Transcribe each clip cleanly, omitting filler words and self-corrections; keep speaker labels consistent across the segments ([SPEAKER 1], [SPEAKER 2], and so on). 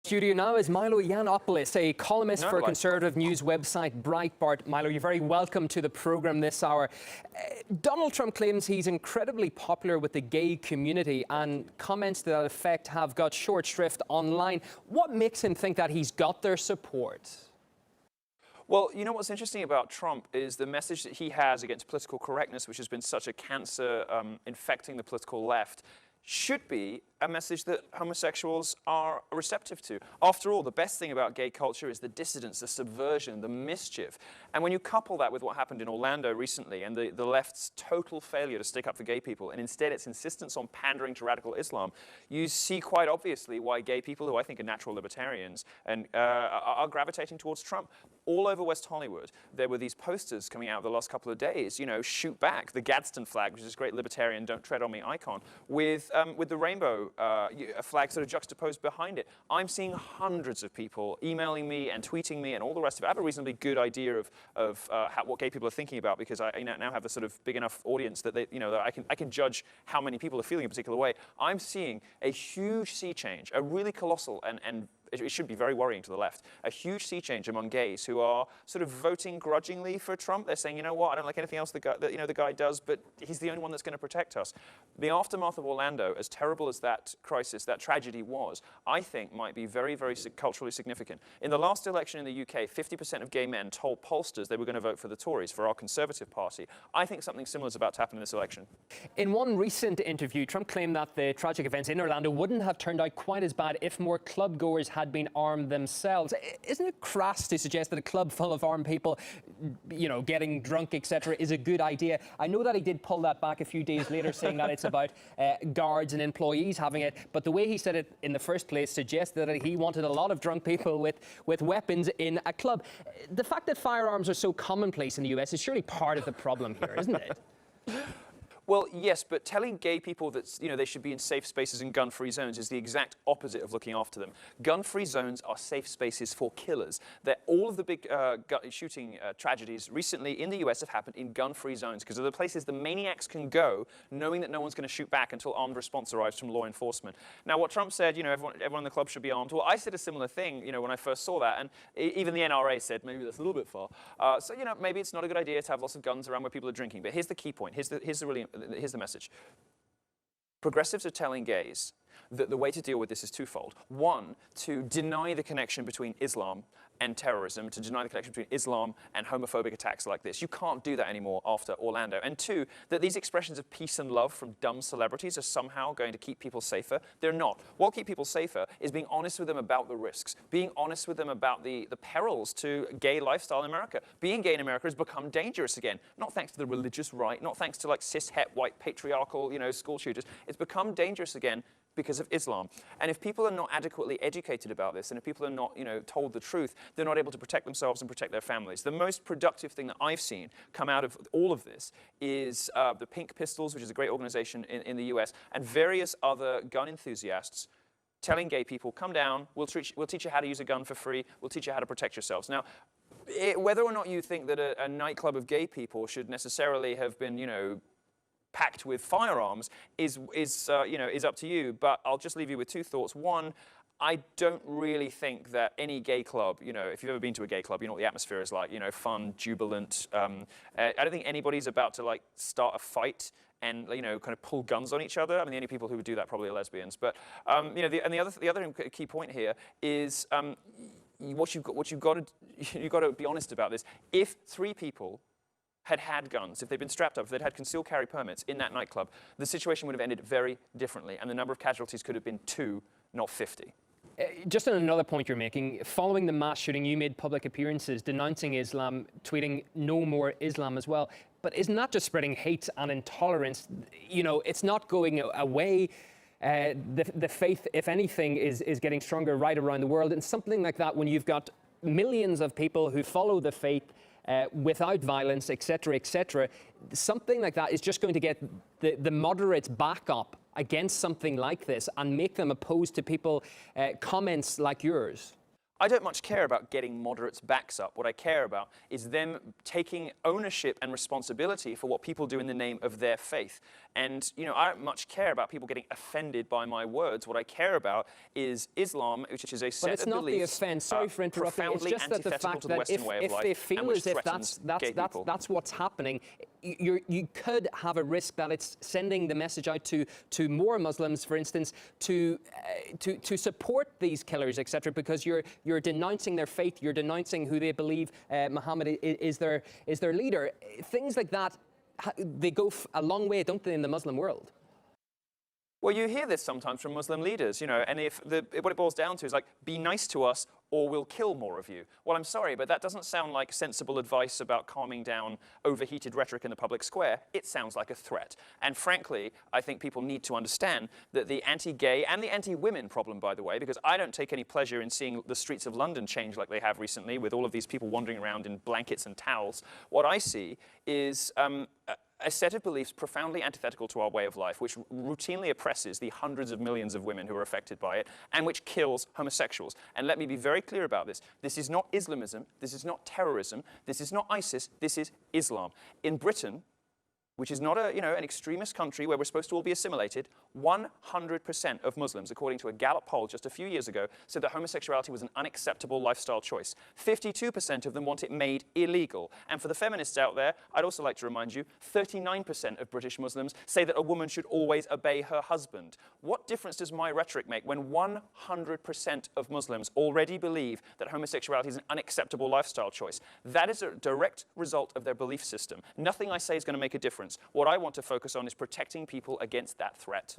[SPEAKER 1] Studio now is Milo Yiannopoulos, a columnist for conservative news website Breitbart. Milo, you're very welcome to the programme this hour. Donald Trump claims he's incredibly popular with the gay community, and comments to that effect have got short shrift online. What makes him think that he's got their support?
[SPEAKER 2] Well, you know what's interesting about Trump is the message that he has against political correctness, which has been such a cancer infecting the political left, should be a message that homosexuals are receptive to. After all, the best thing about gay culture is the dissidence, the subversion, the mischief. And when you couple that with what happened in Orlando recently and the left's total failure to stick up for gay people, and instead its insistence on pandering to radical Islam, you see quite obviously why gay people, who I think are natural libertarians, and are gravitating towards Trump. All over West Hollywood, there were these posters coming out the last couple of days, you know, shoot back, the Gadsden flag, which is this great libertarian don't tread on me icon, with the rainbow a flag sort of juxtaposed behind it. I'm seeing hundreds of people emailing me and tweeting me and all the rest of it. I have a reasonably good idea of what gay people are thinking about, because I now have a sort of big enough audience that that I can judge how many people are feeling a particular way. I'm seeing a huge sea change, a really colossal and it should be very worrying to the left, a huge sea change among gays who are sort of voting grudgingly for Trump. They're saying, you know what, I don't like anything else the guy does, but he's the only one that's going to protect us. The aftermath of Orlando, as terrible as that crisis, that tragedy was, I think might be very, very culturally significant. In the last election in the UK, 50% of gay men told pollsters they were going to vote for the Tories, for our Conservative Party. I think something similar is about to happen in this election.
[SPEAKER 1] In one recent interview, Trump claimed that the tragic events in Orlando wouldn't have turned out quite as bad if more club-goers had been armed themselves. Isn't it crass to suggest that a club full of armed people, you know, getting drunk, etc., is a good idea? I know that he did pull that back a few days later, saying that it's about guards and employees having it, but the way he said it in the first place suggested that he wanted a lot of drunk people with weapons in a club. The fact that firearms are so commonplace in the US is surely part of the problem here, isn't it?
[SPEAKER 2] Well, yes, but telling gay people that they should be in safe spaces and gun-free zones is the exact opposite of looking after them. Gun-free zones are safe spaces for killers. All of the big shooting tragedies recently in the US have happened in gun-free zones because they're the places the maniacs can go, knowing that no one's going to shoot back until armed response arrives from law enforcement. Now, what Trump said, everyone in the club should be armed. Well, I said a similar thing, when I first saw that, and even the NRA said maybe that's a little bit far. So, maybe it's not a good idea to have lots of guns around where people are drinking. But here's the key point. Here's the message. Progressives are telling gays that the way to deal with this is twofold. One, to deny the connection between Islam and terrorism, to deny the connection between Islam and homophobic attacks like this. You can't do that anymore after Orlando. And two, that these expressions of peace and love from dumb celebrities are somehow going to keep people safer. They're not. What will keep people safer is being honest with them about the risks, being honest with them about the perils to gay lifestyle in America. Being gay in America has become dangerous again, not thanks to the religious right, not thanks to like cis-het white patriarchal, school shooters. It's become dangerous again because of Islam. And if people are not adequately educated about this, and if people are not, told the truth, they're not able to protect themselves and protect their families. The most productive thing that I've seen come out of all of this is the Pink Pistols, which is a great organization in the US, and various other gun enthusiasts telling gay people, come down, we'll teach you how to use a gun for free, we'll teach you how to protect yourselves. Now, whether or not you think that a nightclub of gay people should necessarily have been, packed with firearms is up to you. But I'll just leave you with two thoughts. One, I don't really think that any gay club, if you've ever been to a gay club, you know what the atmosphere is like, fun, jubilant. I don't think anybody's about to start a fight and kind of pull guns on each other. I mean, the only people who would do that probably are lesbians. But the other key point here is what you've got to be honest about this. If 3 people had guns, if they'd been strapped up, if they'd had concealed carry permits in that nightclub, the situation would have ended very differently, and the number of casualties could have been 2, not 50.
[SPEAKER 1] Just on another point you're making, following the mass shooting, you made public appearances denouncing Islam, tweeting no more Islam as well. But isn't that just spreading hate and intolerance? It's not going away. The faith, if anything, is getting stronger right around the world. And something like that, when you've got millions of people who follow the faith without violence, etc., something like that is just going to get the moderates back up against something like this and make them opposed to people, comments like yours.
[SPEAKER 2] I don't much care about getting moderates' backs up. What I care about is them taking ownership and responsibility for what people do in the name of their faith. And, I don't much care about people getting offended by my words. What I care about is Islam, which is a set of beliefs.
[SPEAKER 1] But it's not the offence. Sorry for interrupting. It's just that the fact that if they feel as if that's what's happening, you could have a risk that it's sending the message out to more Muslims, for instance, to support these killers, etc., because you're denouncing their faith, you're denouncing who they believe Muhammad is their leader. Things like that, they go a long way, don't they, in the Muslim world?
[SPEAKER 2] Well, you hear this sometimes from Muslim leaders, and what it boils down to is like, be nice to us or we'll kill more of you. Well, I'm sorry, but that doesn't sound like sensible advice about calming down overheated rhetoric in the public square. It sounds like a threat. And frankly, I think people need to understand that the anti-gay and the anti-women problem, by the way, because I don't take any pleasure in seeing the streets of London change like they have recently with all of these people wandering around in blankets and towels. What I see is a set of beliefs profoundly antithetical to our way of life, which routinely oppresses the hundreds of millions of women who are affected by it, and which kills homosexuals. And let me be very clear about this. This is not Islamism. This is not terrorism. This is not ISIS. This is Islam. In Britain, which is not an extremist country where we're supposed to all be assimilated, 100% of Muslims, according to a Gallup poll just a few years ago, said that homosexuality was an unacceptable lifestyle choice. 52% of them want it made illegal. And for the feminists out there, I'd also like to remind you, 39% of British Muslims say that a woman should always obey her husband. What difference does my rhetoric make when 100% of Muslims already believe that homosexuality is an unacceptable lifestyle choice? That is a direct result of their belief system. Nothing I say is going to make a difference. What I want to focus on is protecting people against that threat.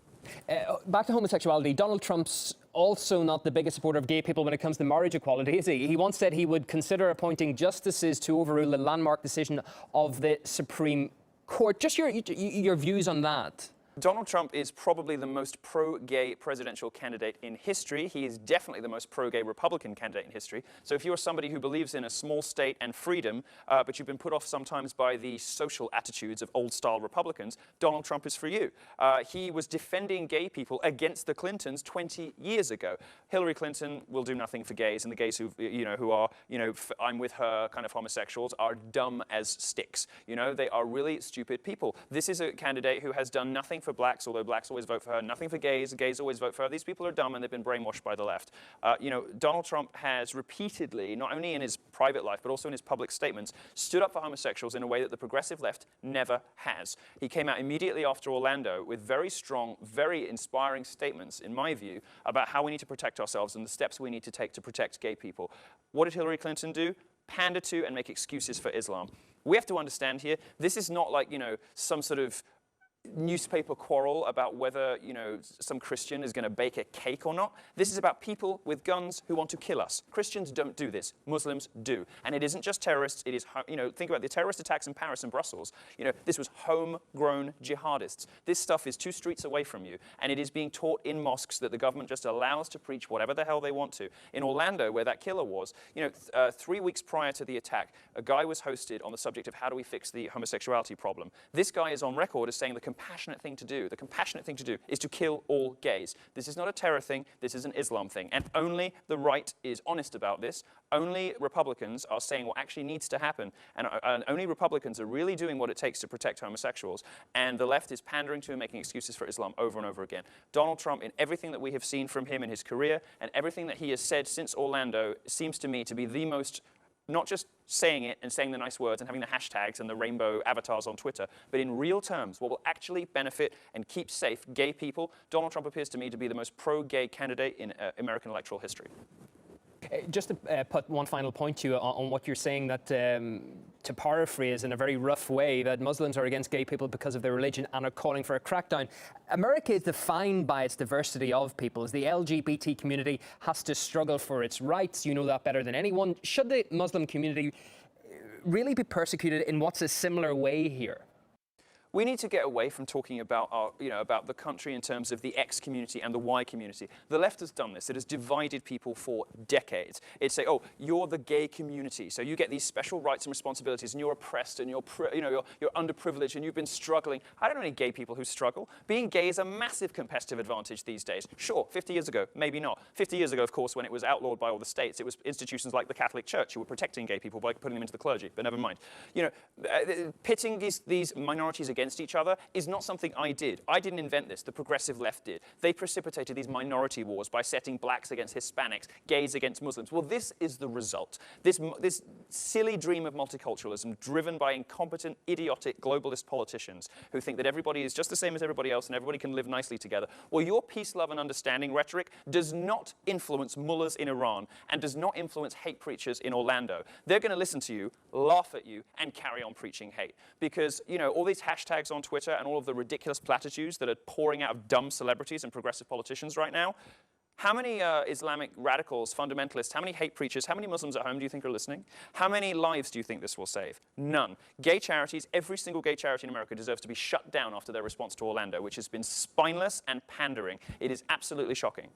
[SPEAKER 1] Back to homosexuality. Donald Trump's also not the biggest supporter of gay people when it comes to marriage equality, is he? He once said he would consider appointing justices to overrule the landmark decision of the Supreme Court. Just your views on that.
[SPEAKER 2] Donald Trump is probably the most pro-gay presidential candidate in history. He is definitely the most pro-gay Republican candidate in history. So if you're somebody who believes in a small state and freedom, but you've been put off sometimes by the social attitudes of old-style Republicans, Donald Trump is for you. He was defending gay people against the Clintons 20 years ago. Hillary Clinton will do nothing for gays, and the gays who are I'm with her kind of homosexuals are dumb as sticks. They are really stupid people. This is a candidate who has done nothing for blacks, although blacks always vote for her, nothing for gays always vote for her. These people are dumb and they've been brainwashed by the left. Donald Trump has repeatedly, not only in his private life, but also in his public statements, stood up for homosexuals in a way that the progressive left never has. He came out immediately after Orlando with very strong, very inspiring statements, in my view, about how we need to protect ourselves and the steps we need to take to protect gay people. What did Hillary Clinton do? Pander to and make excuses for Islam. We have to understand here, this is not like, some sort of newspaper quarrel about whether, some Christian is going to bake a cake or not. This is about people with guns who want to kill us. Christians don't do this. Muslims do. And it isn't just terrorists. It is, think about the terrorist attacks in Paris and Brussels. This was homegrown jihadists. This stuff is 2 streets away from you. And it is being taught in mosques that the government just allows to preach whatever the hell they want to. In Orlando, where that killer was, 3 weeks prior to the attack, a guy was hosted on the subject of how do we fix the homosexuality problem. This guy is on record as saying the compassionate thing to do is to kill all gays. This is not a terror thing, this is an Islam thing. And only the right is honest about this. Only Republicans are saying what actually needs to happen. And only Republicans are really doing what it takes to protect homosexuals. And the left is pandering to and making excuses for Islam over and over again. Donald Trump, in everything that we have seen from him in his career and everything that he has said since Orlando, seems to me to be the most, not just saying it and saying the nice words and having the hashtags and the rainbow avatars on Twitter, but in real terms, what will actually benefit and keep safe gay people, Donald Trump appears to me to be the most pro-gay candidate in American electoral history.
[SPEAKER 1] Just to put one final point to you on what you're saying, that to paraphrase in a very rough way, that Muslims are against gay people because of their religion and are calling for a crackdown. America is defined by its diversity of peoples. The LGBT community has to struggle for its rights. You know that better than anyone. Should the Muslim community really be persecuted in what's a similar way here?
[SPEAKER 2] We need to get away from talking about about the country in terms of the X community and the Y community. The left has done this. It has divided people for decades. It's say, oh, you're the gay community, so you get these special rights and responsibilities, and you're oppressed, and you're underprivileged, and you've been struggling. I don't know any gay people who struggle. Being gay is a massive competitive advantage these days. Sure, 50 years ago, maybe not. 50 years ago, of course, when it was outlawed by all the states, it was institutions like the Catholic Church who were protecting gay people by putting them into the clergy. But never mind. Pitting these minorities against each other is not something I did. I didn't invent this. The progressive left did. They precipitated these minority wars by setting blacks against Hispanics, gays against Muslims. Well, this is the result. This silly dream of multiculturalism driven by incompetent, idiotic, globalist politicians who think that everybody is just the same as everybody else and everybody can live nicely together. Well, your peace, love, and understanding rhetoric does not influence mullahs in Iran and does not influence hate preachers in Orlando. They're going to listen to you, laugh at you, and carry on preaching hate. Because, all these hashtags on Twitter and all of the ridiculous platitudes that are pouring out of dumb celebrities and progressive politicians right now, how many Islamic radicals, fundamentalists, how many hate preachers, how many Muslims at home do you think are listening? How many lives do you think this will save? None. Gay charities, every single gay charity in America deserves to be shut down after their response to Orlando, which has been spineless and pandering. It is absolutely shocking.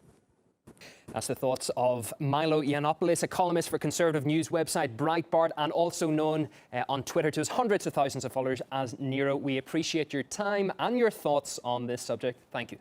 [SPEAKER 1] That's the thoughts of Milo Yiannopoulos, a columnist for conservative news website Breitbart, and also known on Twitter to his hundreds of thousands of followers as Nero. We appreciate your time and your thoughts on this subject. Thank you.